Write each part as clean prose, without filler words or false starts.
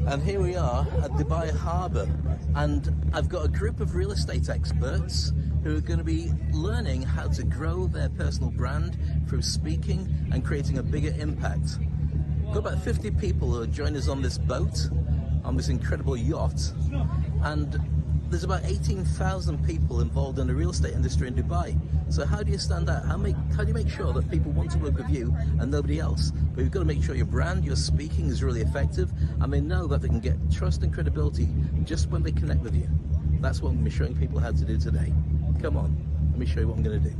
And here we are at Dubai Harbour, and I've got a group of real estate experts who are going to be learning how to grow their personal brand through speaking and creating a bigger impact. We've got about 50 people who are joining us on this boat, on this incredible yacht, and there's about 18,000 people involved in the real estate industry in Dubai. So how do you stand out? How do you make sure that people want to work with you and nobody else? But you've got to make sure your brand, your speaking is really effective, and they know that they can get trust and credibility just when they connect with you. That's what I'm going to be showing people how to do today. Come on, let me show you what I'm going to do.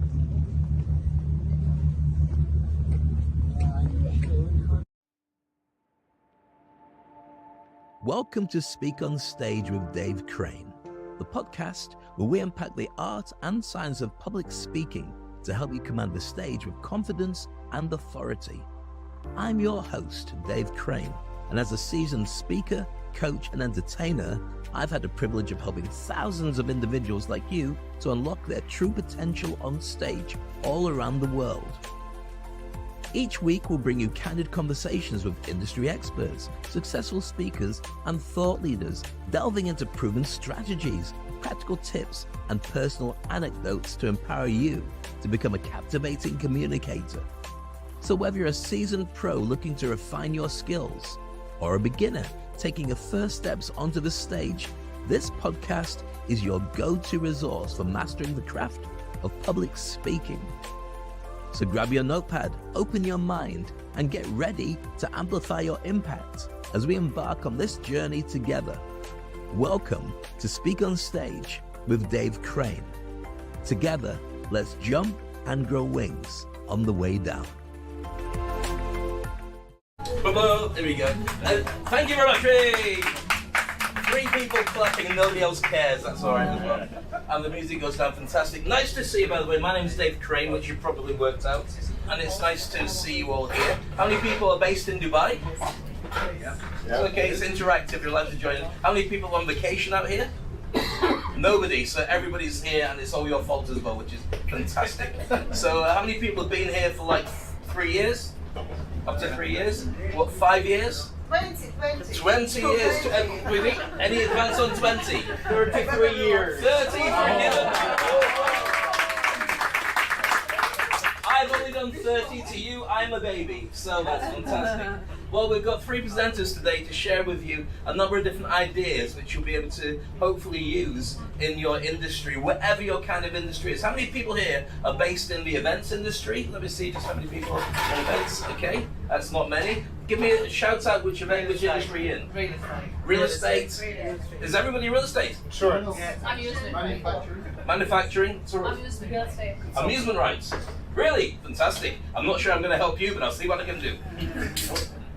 Welcome to Speak on Stage with Dave Crane, the podcast where we unpack the art and science of public speaking to help you command the stage with confidence and authority. I'm your host, Dave Crane, and as a seasoned speaker, coach, and entertainer, I've had the privilege of helping thousands of individuals like you to unlock their true potential on stage all around the world. Each week, we'll bring you candid conversations with industry experts, successful speakers, and thought leaders, delving into proven strategies, practical tips, and personal anecdotes to empower you to become a captivating communicator. So whether you're a seasoned pro looking to refine your skills, or a beginner taking your first steps onto the stage, this podcast is your go-to resource for mastering the craft of public speaking. So grab your notepad, open your mind, and get ready to amplify your impact as we embark on this journey together. Welcome to Speak on Stage with Dave Crane. Together, let's jump and grow wings on the way down. There we go. Thank you very much. Hey! 3 people clapping and nobody else cares. That's all right as well. And the music goes down fantastic. Nice to see you, by the way. My name is Dave Crane, which you probably worked out. And it's nice to see you all here. How many people are based in Dubai? Yeah. Okay, it's interactive. You're allowed to join in. How many people are on vacation out here? Nobody. So everybody's here, and it's all your fault as well, which is fantastic. So how many people have been here for like 3 years? Up to 3 years? What, 5 years? 20 years. Any advance on 20? 33 years. 33 years. I've only done 30 to you. I'm a baby. So that's fantastic. Well, we've got 3 presenters today to share with you a number of different ideas which you'll be able to hopefully use in your industry, whatever your kind of industry is. How many people here are based in the events industry? Let me see just how many people in events. Okay, that's not many. Give me a shout out which industry you're in. Real estate. Is everybody real estate? Sure. Yes. Amusement. Manufacturing. Amusement. Real estate. Amusement rights. Really? Fantastic. I'm not sure I'm going to help you, but I'll see what I can do.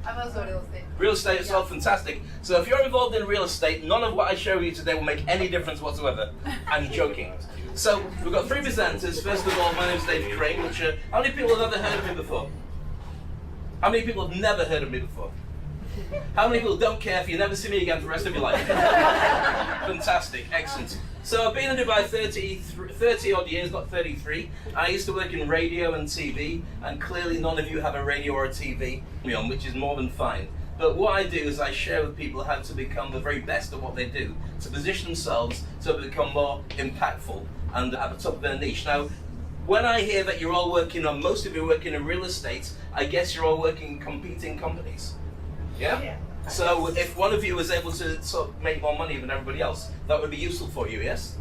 I'm also real estate. Real estate is all fantastic. So if you're involved in real estate, none of what I show you today will make any difference whatsoever. I'm joking. So we've got 3 presenters. First of all, my name's Dave Crane, how many people have ever heard of me before? How many people have never heard of me before? How many people don't care if you never see me again for the rest of your life? Fantastic, excellent. So I've been in Dubai 30 odd years, not 33. I used to work in radio and TV, and clearly none of you have a radio or a TV on, which is more than fine. But what I do is I share with people how to become the very best at what they do, to position themselves to become more impactful and at the top of their niche. Now, when I hear that you're all working on, most of you are working in real estate, I guess you're all working in competing companies. Yeah? So if one of you was able to sort of make more money than everybody else, that would be useful for you, yes?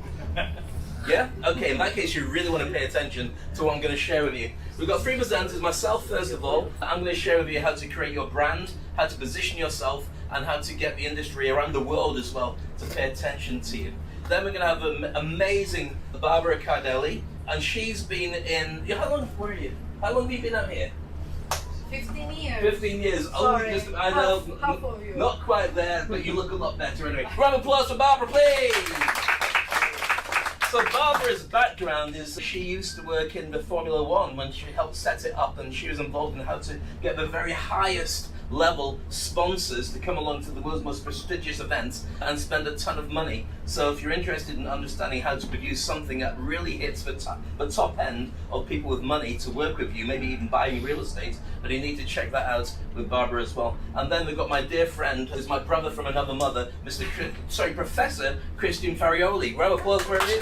Yeah? Okay, in that case you really want to pay attention to what I'm going to share with you. We've got 3 presenters. Myself, first of all, I'm going to share with you how to create your brand, how to position yourself, and how to get the industry around the world as well to pay attention to you. Then we're going to have an amazing Barbara Cardelli, and she's been in, how long have you been out here? 15 years. 15 years. Sorry. Just, I know, half of you. Not quite there, but you look a lot better anyway. Round of applause for Barbara, please. So Barbara's background is she used to work in the Formula One when she helped set it up, and she was involved in how to get the very highest level sponsors to come along to the world's most prestigious events and spend a ton of money. So if you're interested in understanding how to produce something that really hits the top end of people with money to work with you, maybe even buying real estate, but you need to check that out with Barbara as well. And then we've got my dear friend, who's my brother from another mother, Professor Christian Farioli. Round of applause for him.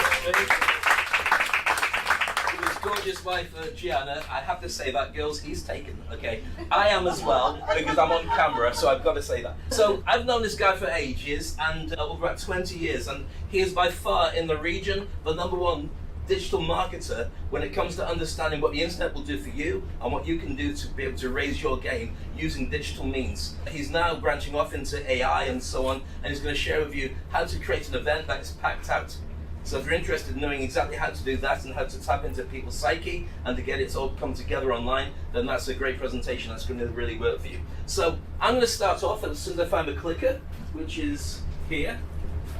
His gorgeous wife, Gianna. I have to say that, girls, he's taken, okay? I am as well, because I'm on camera, so I've got to say that. So I've known this guy for ages, and over about 20 years, and he is by far in the region the #1 digital marketer when it comes to understanding what the internet will do for you and what you can do to be able to raise your game using digital means. He's now branching off into AI and so on, and he's going to share with you how to create an event that is packed out. So if you're interested in knowing exactly how to do that and how to tap into people's psyche and to get it all come together online, then that's a great presentation. That's going to really work for you. So I'm going to start off as soon as I find the clicker, which is here.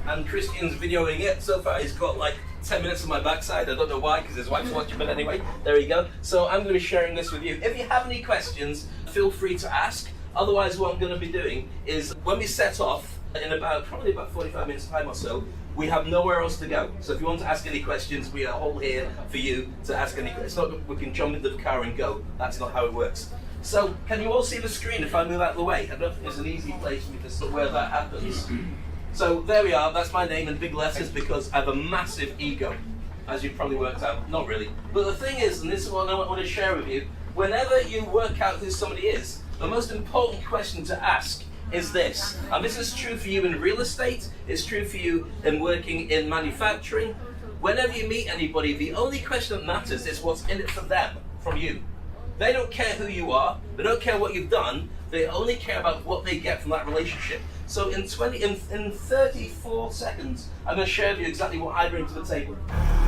And Christian's videoing it. So far he's got like 10 minutes on my backside. I don't know why, because his wife's watching, but anyway, there you go. So I'm going to be sharing this with you. If you have any questions, feel free to ask. Otherwise, what I'm going to be doing is when we set off in probably about 45 minutes time or so, we have nowhere else to go. So if you want to ask any questions, we are all here for you to ask any questions. It's not that we can jump into the car and go. That's not how it works. So can you all see the screen if I move out of the way? I don't think there's an easy place for me to see where that happens. So there we are, that's my name in big letters because I have a massive ego, as you've probably worked out. Not really. But the thing is, and this is what I want to share with you, whenever you work out who somebody is, the most important question to ask is this. And this is true for you in real estate, it's true for you in working in manufacturing. Whenever you meet anybody, the only question that matters is what's in it for them, from you. They don't care who you are, they don't care what you've done, they only care about what they get from that relationship. So in 34 seconds, I'm going to share with you exactly what I bring to the table.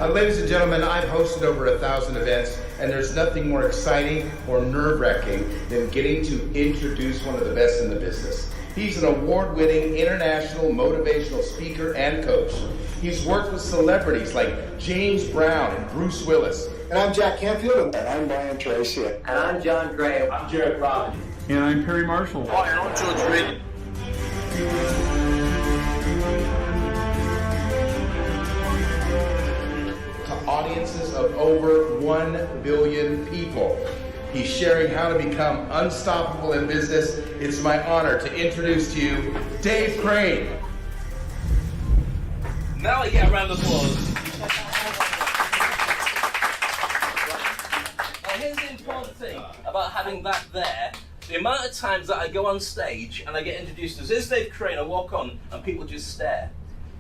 Ladies and gentlemen, I've hosted over 1,000 events, and there's nothing more exciting or nerve-wracking than getting to introduce one of the best in the business. He's an award-winning international motivational speaker and coach. He's worked with celebrities like James Brown and Bruce Willis. And I'm Jack Canfield. And I'm Brian Tracy. And I'm John Gray. I'm Jared Robin. And I'm Perry Marshall. Hi, and I'm George Reed. To audiences of over 1 billion people. He's sharing how to become unstoppable in business. It's my honor to introduce to you Dave Crane. Now I get a round of applause. Now here's the important thing about having that there. The amount of times that I go on stage and I get introduced as, "Here's Dave Crane," I walk on and people just stare.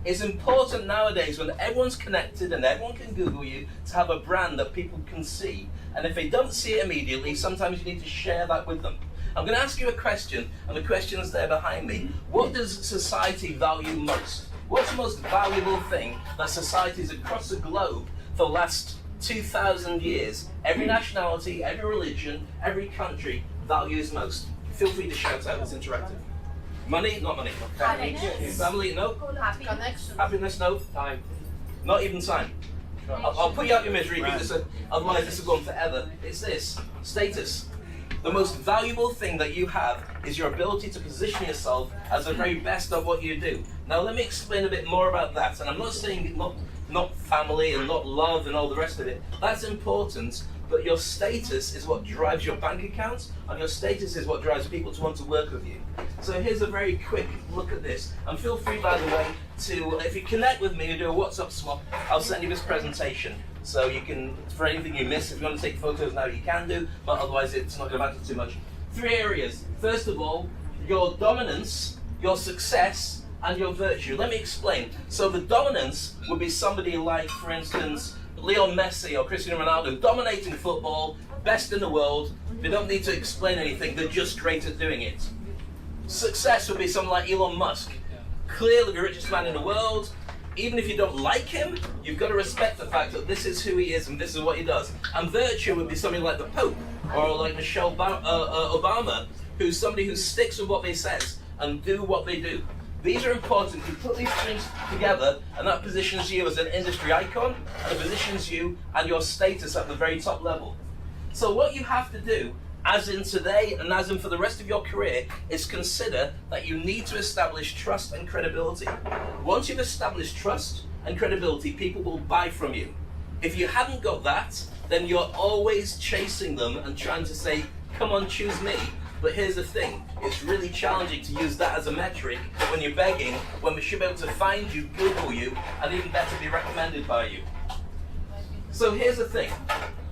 It's important nowadays when everyone's connected and everyone can Google you to have a brand that people can see. And if they don't see it immediately, sometimes you need to share that with them. I'm going to ask you a question, and the question is there behind me. What does society value most? What's the most valuable thing that societies across the globe for the last 2,000 years, every nationality, every religion, every country values most? Feel free to shout out, it's interactive. Money? Not money. Family? Family? No. Connection. Happiness? No. Time. Not even time. I'll put you out your misery because otherwise this will go on forever. It's this. Status. The most valuable thing that you have is your ability to position yourself as the very best at what you do. Now let me explain a bit more about that. And I'm not saying not family and not love and all the rest of it. That's important, but your status is what drives your bank account, and your status is what drives people to want to work with you. So here's a very quick look at this. And feel free, by the way, to, if you connect with me and do a WhatsApp swap, I'll send you this presentation. So you can, for anything you miss, if you want to take photos now, you can do, but otherwise it's not going to matter too much. 3 areas. First of all, your dominance, your success, and your virtue. Let me explain. So the dominance would be somebody like, for instance, Leo Messi or Cristiano Ronaldo, dominating football, best in the world. They don't need to explain anything, they're just great at doing it. Success would be someone like Elon Musk, clearly the richest man in the world. Even if you don't like him, you've got to respect the fact that this is who he is and this is what he does. And virtue would be something like the Pope or like Michelle Obama, who's somebody who sticks with what they say and do what they do. These are important. You put these things together and that positions you as an industry icon and it positions you and your status at the very top level. So what you have to do as in today and as in for the rest of your career, is consider that you need to establish trust and credibility. Once you've established trust and credibility, people will buy from you. If you haven't got that, then you're always chasing them and trying to say, come on, choose me. But here's the thing, it's really challenging to use that as a metric when you're begging, when we should be able to find you, Google you, and even better be recommended by you. So here's the thing,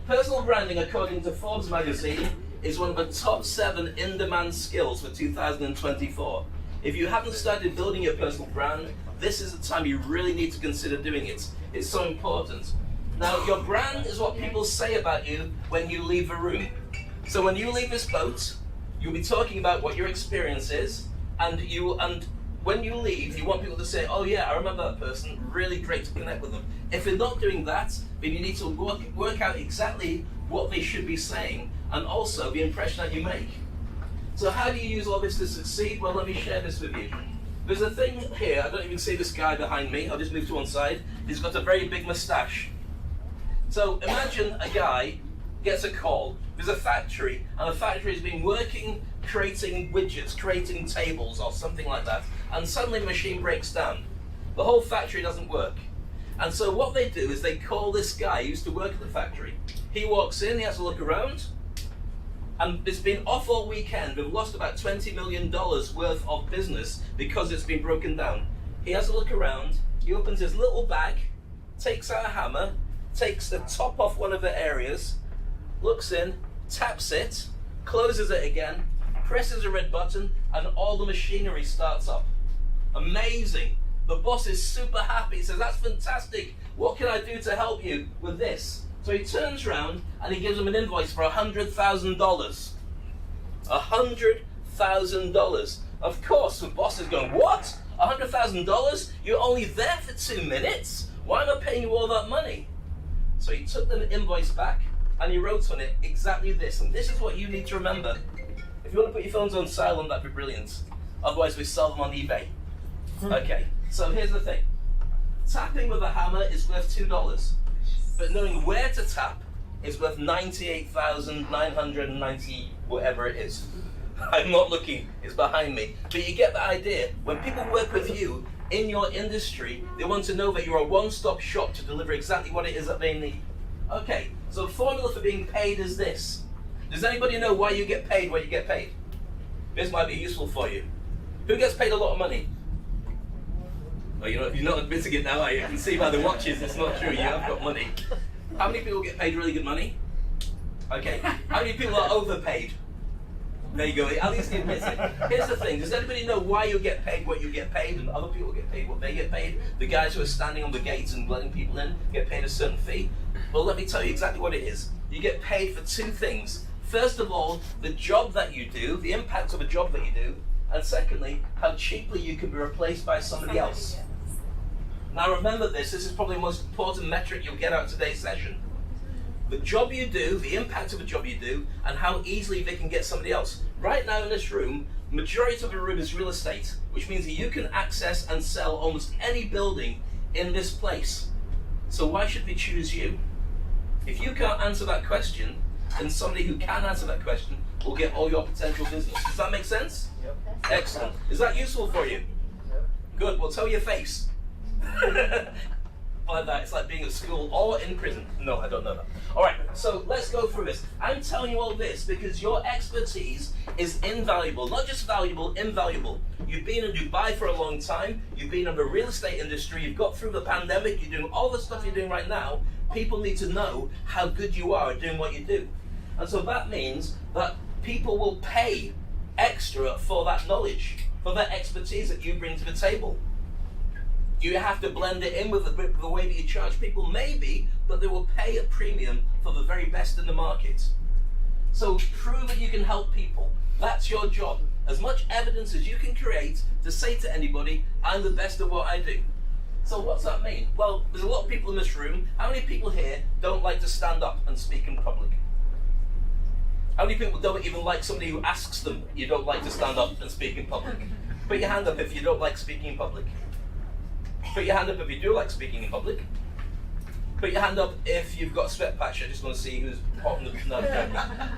personal branding, according to Forbes magazine, is one of the top 7 in-demand skills for 2024. If you haven't started building your personal brand, this is the time you really need to consider doing it. It's so important. Now, your brand is what people say about you when you leave a room. So when you leave this boat, you'll be talking about what your experience is, and when you leave, you want people to say, oh yeah, I remember that person, really great to connect with them. If you're not doing that, then you need to work out exactly what they should be saying, and also the impression that you make. So how do you use all this to succeed? Well, let me share this with you. There's a thing here, I don't even see this guy behind me, I'll just move to one side. He's got a very big moustache. So imagine a guy gets a call. There's a factory, and the factory has been working, creating widgets, creating tables or something like that, and suddenly the machine breaks down. The whole factory doesn't work. And so what they do is they call this guy who used to work at the factory. He walks in, he has a look around, and it's been off all weekend. We've lost about $20 million worth of business because it's been broken down. He has a look around, he opens his little bag, takes out a hammer, takes the top off one of the areas, looks in, taps it, closes it again, presses a red button, and all the machinery starts up. Amazing. The boss is super happy. He says, that's fantastic. What can I do to help you with this? So he turns around and he gives him an invoice for $100,000. $100,000. Of course, the boss is going, what? $100,000? You're only there for 2 minutes? Why am I paying you all that money? So he took the invoice back and he wrote on it exactly this. And this is what you need to remember. If you want to put your phones on silent, that'd be brilliant. Otherwise, we sell them on eBay. Okay, so here's the thing. Tapping with a hammer is worth $2. But knowing where to tap is worth 98,990, whatever it is. I'm not looking, it's behind me. But you get the idea. When people work with you in your industry, they want to know that you're a one-stop shop to deliver exactly what it is that they need. Okay, so the formula for being paid is this. Does anybody know why you get paid what you get paid? This might be useful for you. Who gets paid a lot of money? Oh, you're not admitting it now, are you? You can see by the watches it's not true, you have got money. How many people get paid really good money? Okay, how many people are overpaid? There you go, at least you admit it. Here's the thing, does anybody know why you get paid what you get paid and other people get paid what they get paid? The guys who are standing on the gates and letting people in get paid a certain fee? Well, let me tell you exactly what it is. You get paid for 2 things. First of all, the job that you do, the impact of a job that you do, and secondly, how cheaply you can be replaced by somebody else. Now remember this is probably the most important metric you'll get out of today's session. The job you do, the impact of a job you do, and how easily they can get somebody else. Right now in this room, majority of the room is real estate, which means that you can access and sell almost any building in this place. So why should we choose you? If you can't answer that question, then somebody who can answer that question will get all your potential business. Does that make sense? Yep. Excellent. Is that useful for you? Yep. Good, well tell your face. Like that, it's like being at school or in prison. No, I don't know that. Alright, so let's go through this. I'm telling you all this because your expertise is invaluable. Not just valuable, invaluable. You've been in Dubai for a long time, you've been in the real estate industry, you've got through the pandemic, you're doing all the stuff you're doing right now. People need to know how good you are at doing what you do. And so that means that people will pay extra for that knowledge, for that expertise that you bring to the table. Do you have to blend it in with the way that you charge people? Maybe, but they will pay a premium for the very best in the market. So prove that you can help people. That's your job. As much evidence as you can create to say to anybody, I'm the best at what I do. So what's that mean? Well, there's a lot of people in this room. How many people here don't like to stand up and speak in public? How many people don't even like somebody who asks them, you don't like to stand up and speak in public? Put your hand up if you don't like speaking in public. Put your hand up if you do like speaking in public. Put your hand up if you've got a sweat patch. I just want to see who's hot in the... No.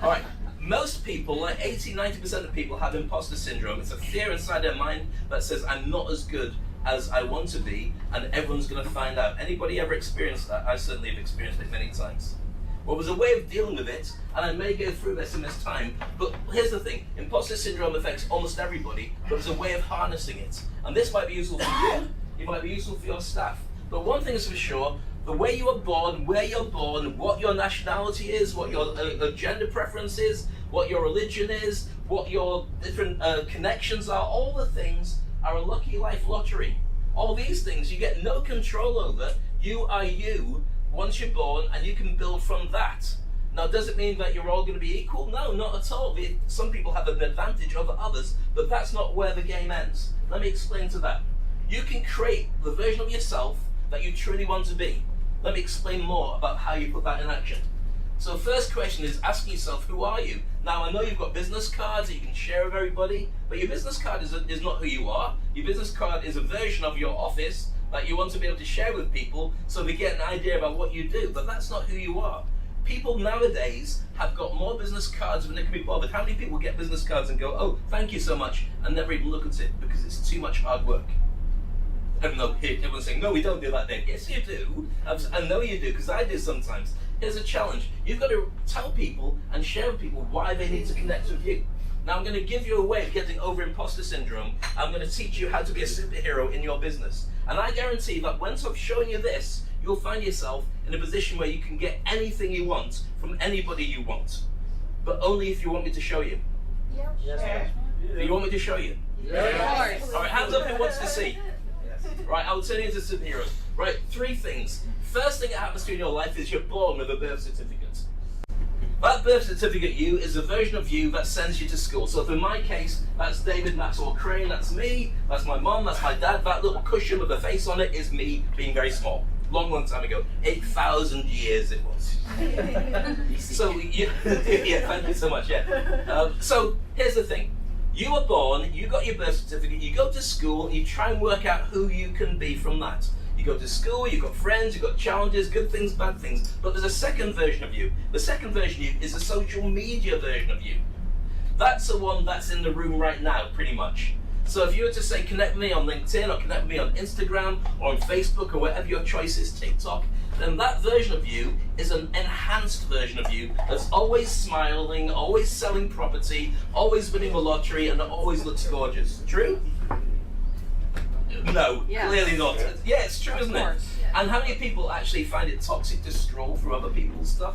Alright, Most people, like 80-90% of people, have imposter syndrome. It's a fear inside their mind that says, I'm not as good as I want to be, and everyone's going to find out. Anybody ever experienced that? I certainly have experienced it many times. Well, there's a way of dealing with it, and I may go through this in this time, but here's the thing. Imposter syndrome affects almost everybody, but there's a way of harnessing it. And this might be useful for you, it might be useful for your staff. But one thing is for sure, the way you are born, where you're born, what your nationality is, what your gender preference is, what your religion is, what your different connections are, all the things are a lucky life lottery. All these things you get no control over. You are you once you're born, and you can build from that. Now, does it mean that you're all going to be equal? No, not at all. Some people have an advantage over others, but that's not where the game ends. Let me explain to that. You can create the version of yourself that you truly want to be. Let me explain more about how you put that in action. So first question is asking yourself, who are you? Now, I know you've got business cards that you can share with everybody, but your business card is not who you are. Your business card is a version of your office that you want to be able to share with people so they get an idea about what you do, but that's not who you are. People nowadays have got more business cards than they can be bothered. How many people get business cards and go, oh, thank you so much, and never even look at it because it's too much hard work? Even though everyone's saying, no, we don't do that, Dave. Yes, you do. I know you do, because I do sometimes. Here's a challenge. You've got to tell people and share with people why they need to connect with you. Now, I'm going to give you a way of getting over imposter syndrome. I'm going to teach you how to be a superhero in your business. And I guarantee that once I've shown you this, you'll find yourself in a position where you can get anything you want from anybody you want. But only if you want me to show you. Yep. Yes. You want me to show you? Yes. All right, hands up who wants to see. Right, I'll turn you into superheroes. Right, 3 things. First thing that happens to you in your life is you're born with a birth certificate. That birth certificate you is a version of you that sends you to school. So if in my case, that's David Maxwell Crane, that's me, that's my mum, that's my dad, that little cushion with a face on it is me being very small. Long time ago. 8,000 years it was. So, yeah, thank you so much, yeah. So, here's the thing. You were born, you got your birth certificate, you go to school, you try and work out who you can be from that. You go to school, you've got friends, you've got challenges, good things, bad things, but there's a second version of you. The second version of you is a social media version of you. That's the one that's in the room right now, pretty much. So if you were to say connect with me on LinkedIn, or connect with me on Instagram, or on Facebook, or whatever your choice is, TikTok, then that version of you is an enhanced version of you that's always smiling, always selling property, always winning the lottery, and always looks gorgeous. True? No, Yes. clearly not. Yeah, it's true, isn't it? course. And how many people actually find it toxic to scroll through other people's stuff?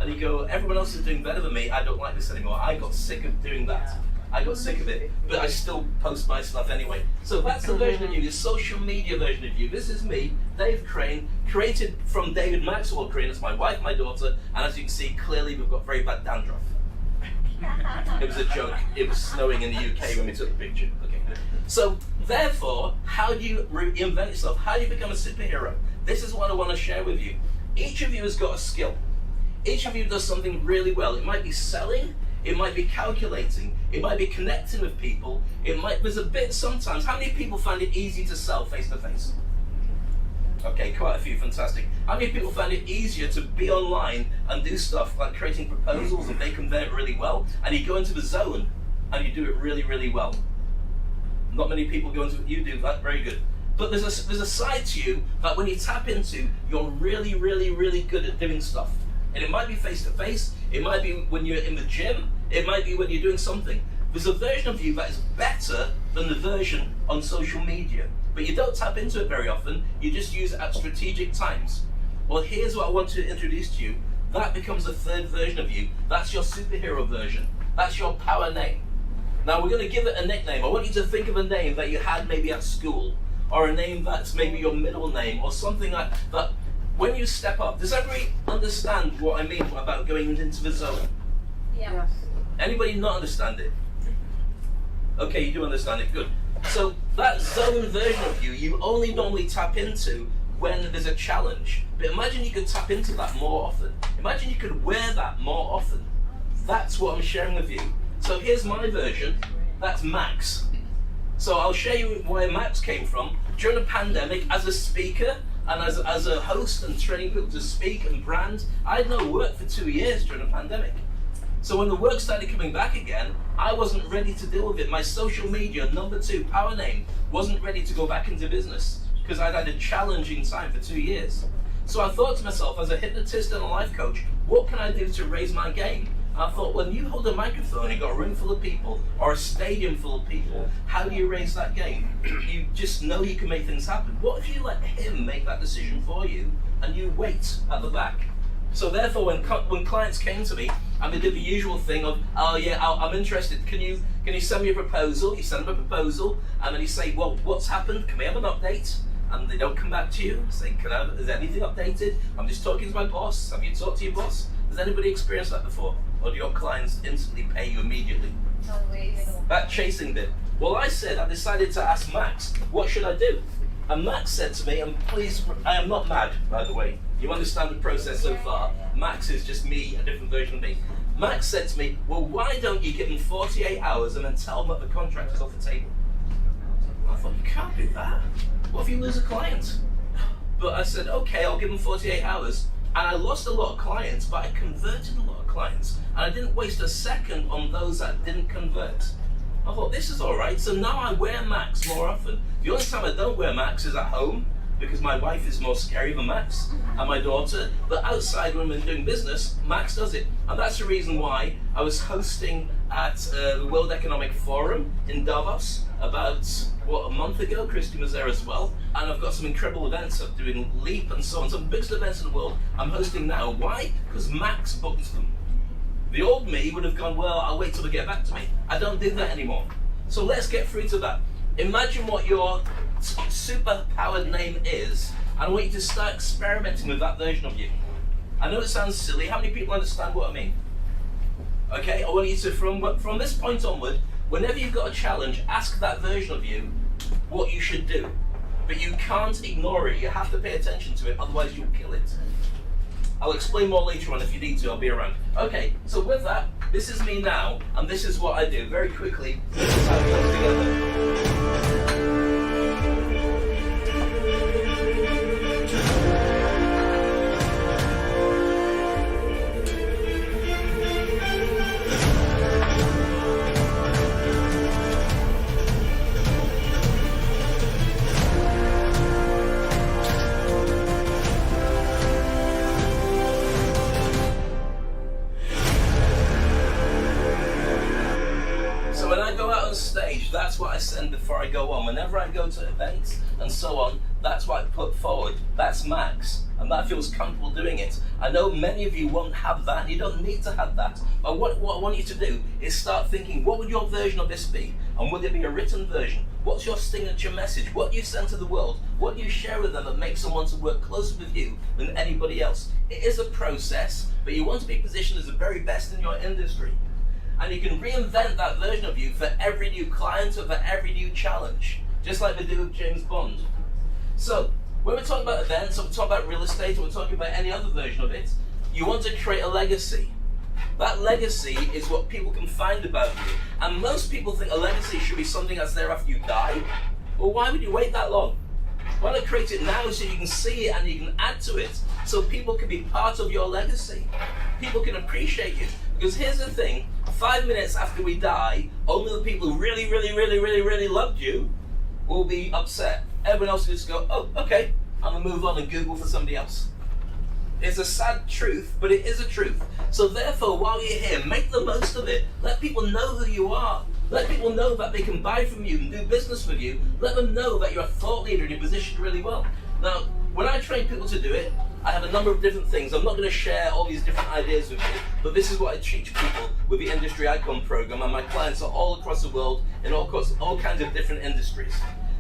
And you go, everyone else is doing better than me, I don't like this anymore. I got sick of doing that. I got sick of it, but I still post my stuff anyway. So that's the version of you, the social media version of you. This is me, Dave Crane, created from David Maxwell Crane. It's my wife, my daughter, and as you can see, clearly we've got very bad dandruff. It was a joke. It was snowing in the UK when we took the picture. Okay. So, therefore, how do you reinvent yourself? How do you become a superhero? This is what I want to share with you. Each of you has got a skill. Each of you does something really well. It might be selling. It might be calculating. It might be connecting with people. There's a bit sometimes. How many people find it easy to sell face to face? Okay, quite a few, fantastic. How many people find it easier to be online and do stuff like creating proposals and they convert really well, and you go into the zone and you do it really, really well? Not many people go into it, you do that, very good. But there's a side to you that when you tap into, you're really, really, really good at doing stuff. And it might be face to face, it might be when you're in the gym, it might be when you're doing something. There's a version of you that is better than the version on social media. But you don't tap into it very often, you just use it at strategic times. Well, here's what I want to introduce to you. That becomes a third version of you. That's your superhero version. That's your power name. Now we're going to give it a nickname. I want you to think of a name that you had maybe at school, or a name that's maybe your middle name, or something like that. When you step up, does everybody understand what I mean about going into the zone? Yeah. Anybody not understand it? Okay, you do understand it, good. So that zone version of you, you only normally tap into when there's a challenge. But imagine you could tap into that more often. Imagine you could wear that more often. That's what I'm sharing with you. So here's my version, that's Max. So I'll show you where Max came from. During the pandemic, as a speaker and as a host and training people to speak and brand, I had no work for 2 years during the pandemic. So when the work started coming back again, I wasn't ready to deal with it. My social media, number 2, power name, wasn't ready to go back into business because I'd had a challenging time for 2 years. So I thought to myself, as a hypnotist and a life coach, what can I do to raise my game? I thought, when you hold a microphone, you've got a room full of people or a stadium full of people, how do you raise that game? You just know you can make things happen. What if you let him make that decision for you and you wait at the back? So therefore, when clients came to me and they did the usual thing of, oh yeah, I'm interested, can you send me a proposal? You send them a proposal and then you say, well, what's happened? Can we have an update? And they don't come back to you, say, is anything updated? I'm just talking to my boss. Have you talked to your boss? Has anybody experienced that before? Or do your clients instantly pay you immediately? That chasing bit. Well, I decided to ask Max, what should I do? And Max said to me, and please, I am not mad, by the way. You understand the process so far. Max is just me, a different version of me. Max said to me, well, why don't you give them 48 hours and then tell them that the contract is off the table? I thought, you can't do that. What if you lose a client? But I said, okay, I'll give them 48 hours. And I lost a lot of clients, but I converted a lot of clients. And I didn't waste a second on those that didn't convert. I thought, this is all right. So now I wear Max more often. The only time I don't wear Max is at home, because my wife is more scary than Max, and my daughter. But outside, when we're doing business, Max does it. And that's the reason why I was hosting at the World Economic Forum in Davos about, a month ago. Christian was there as well. And I've got some incredible events. I'm doing Leap and so on. Some biggest events in the world I'm hosting now. Why? Because Max booked them. The old me would have gone, well, I'll wait till they get back to me. I don't do that anymore. So let's get through to that. Imagine what your super-powered name is, and I want you to start experimenting with that version of you. I know it sounds silly. How many people understand what I mean? Okay, I want you to, from this point onward, whenever you've got a challenge, ask that version of you what you should do. But you can't ignore it. You have to pay attention to it, otherwise you'll kill it. I'll explain more later on if you need to. I'll be around. Okay, so with that, this is me now, and this is what I do. Very quickly, this is how it comes together. Stage, that's what I send before I go on. Whenever I go to events and so on, that's what I put forward. That's Max, and that feels comfortable doing it. I know many of you won't have that, and you don't need to have that. But what I want you to do is start thinking, what would your version of this be? And would it be a written version? What's your signature message? What do you send to the world? What do you share with them that makes them want to work closer with you than anybody else? It is a process, but you want to be positioned as the very best in your industry. And you can reinvent that version of you for every new client or for every new challenge, just like they do with James Bond. So, when we're talking about events, or we're talking about real estate, or we're talking about any other version of it, you want to create a legacy. That legacy is what people can find about you. And most people think a legacy should be something that's there after you die. Well, why would you wait that long? Why not create it now so you can see it and you can add to it, so people can be part of your legacy? People can appreciate you. Because here's the thing, 5 minutes after we die, only the people who really loved you will be upset. Everyone else will just go, oh, okay, I'm gonna move on and Google for somebody else. It's a sad truth, but it is a truth. So therefore, while you're here, make the most of it. Let people know who you are. Let people know that they can buy from you and do business with you. Let them know that you're a thought leader and you're positioned really well. Now, when I train people to do it, I have a number of different things. I'm not going to share all these different ideas with you, but this is what I teach people with the Industry Icon program, and my clients are all across the world in all kinds of different industries.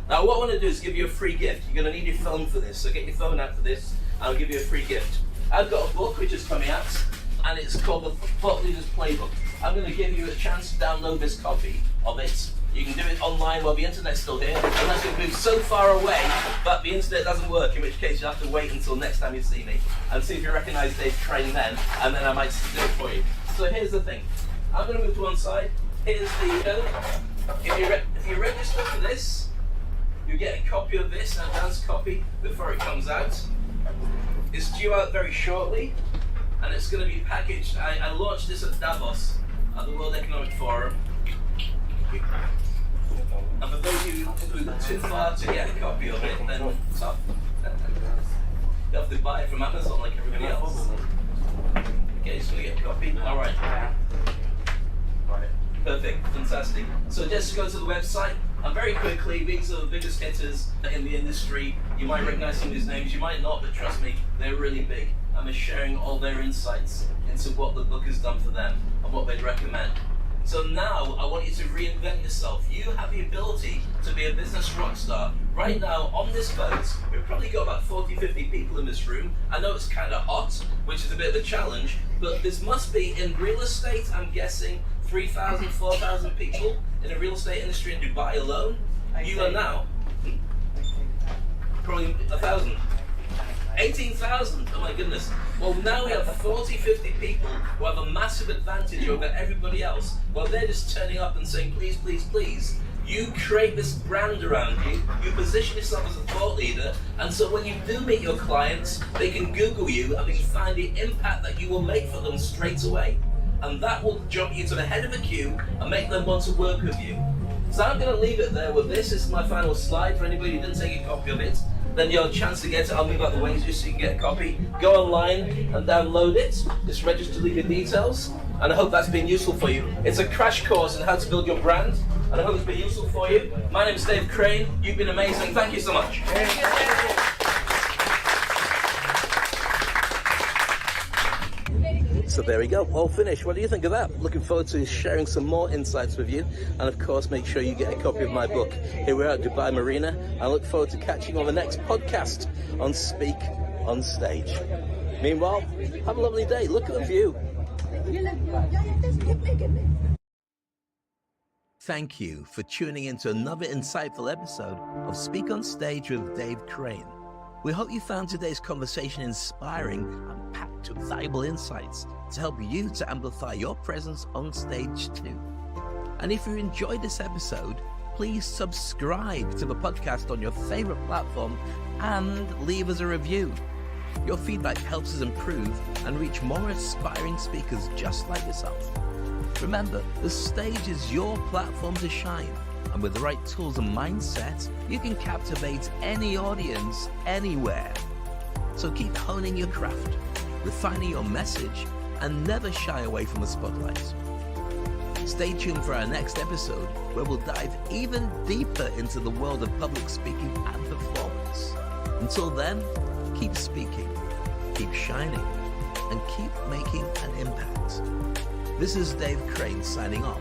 Now, what I want to do is give you a free gift. You're going to need your phone for this, so get your phone out for this, and I'll give you a free gift. I've got a book which is coming out, and it's called the Thought Leaders Playbook. I'm going to give you a chance to download this copy of it. You can do it online while the internet's still here, unless it moves so far away that the internet doesn't work, in which case you have to wait until next time you see me and see if you recognize Dave Crane then, and then I might do it for you. So here's the thing. I'm going to move to one side. Here's the code. If you register for this, you get a copy of this, an advanced copy, before it comes out. It's due out very shortly. and it's going to be packaged. I launched this at Davos, at the World Economic Forum. And for those of you who are too far to get a copy of it, then tough. You have to buy it from Amazon like everybody else. Okay, so we get a copy. All right. Perfect, fantastic. So just go to the website, and very quickly, these are the biggest hitters in the industry. You might recognize some of these names, you might not, but trust me, they're really big. And they're sharing all their insights into what the book has done for them and what they'd recommend. So now, I want you to reinvent yourself. You have the ability to be a business rock star. Right now, on this boat, we've probably got about 40, 50 people in this room. I know it's kind of hot, which is a bit of a challenge, but this must be, in real estate, I'm guessing, 3,000, 4,000 people in the real estate industry in Dubai alone. You are now probably 1,000. 18,000, oh my goodness. Well, now we have 40, 50 people who have a massive advantage over everybody else. Well, they're just turning up and saying, please, please, please. You create this brand around you, you position yourself as a thought leader, and so when you do meet your clients, they can Google you and they can find the impact that you will make for them straight away. And that will jump you to the head of the queue and make them want to work with you. So I'm going to leave it there with this. This is my final slide for anybody who didn't take a copy of it. Then you have a chance to get it. I'll move out the way just so you can get a copy. Go online and download it. Just register, leave your details. And I hope that's been useful for you. It's a crash course on how to build your brand. And I hope it's been useful for you. My name is Dave Crane. You've been amazing. Thank you so much. So there we go, all finished. What do you think of that? Looking forward to sharing some more insights with you. And of course, make sure you get a copy of my book. Here we are at Dubai Marina. I look forward to catching you on the next podcast on Speak on Stage. Meanwhile, have a lovely day. Look at the view. Thank you for tuning in to another insightful episode of Speak on Stage with Dave Crane. We hope you found today's conversation inspiring and packed with valuable insights to help you to amplify your presence on stage too. And if you enjoyed this episode, please subscribe to the podcast on your favorite platform and leave us a review. Your feedback helps us improve and reach more aspiring speakers just like yourself. Remember, the stage is your platform to shine. And with the right tools and mindset, you can captivate any audience, anywhere. So keep honing your craft, refining your message, and never shy away from the spotlight. Stay tuned for our next episode, where we'll dive even deeper into the world of public speaking and performance. Until then, keep speaking, keep shining, and keep making an impact. This is Dave Crane signing off.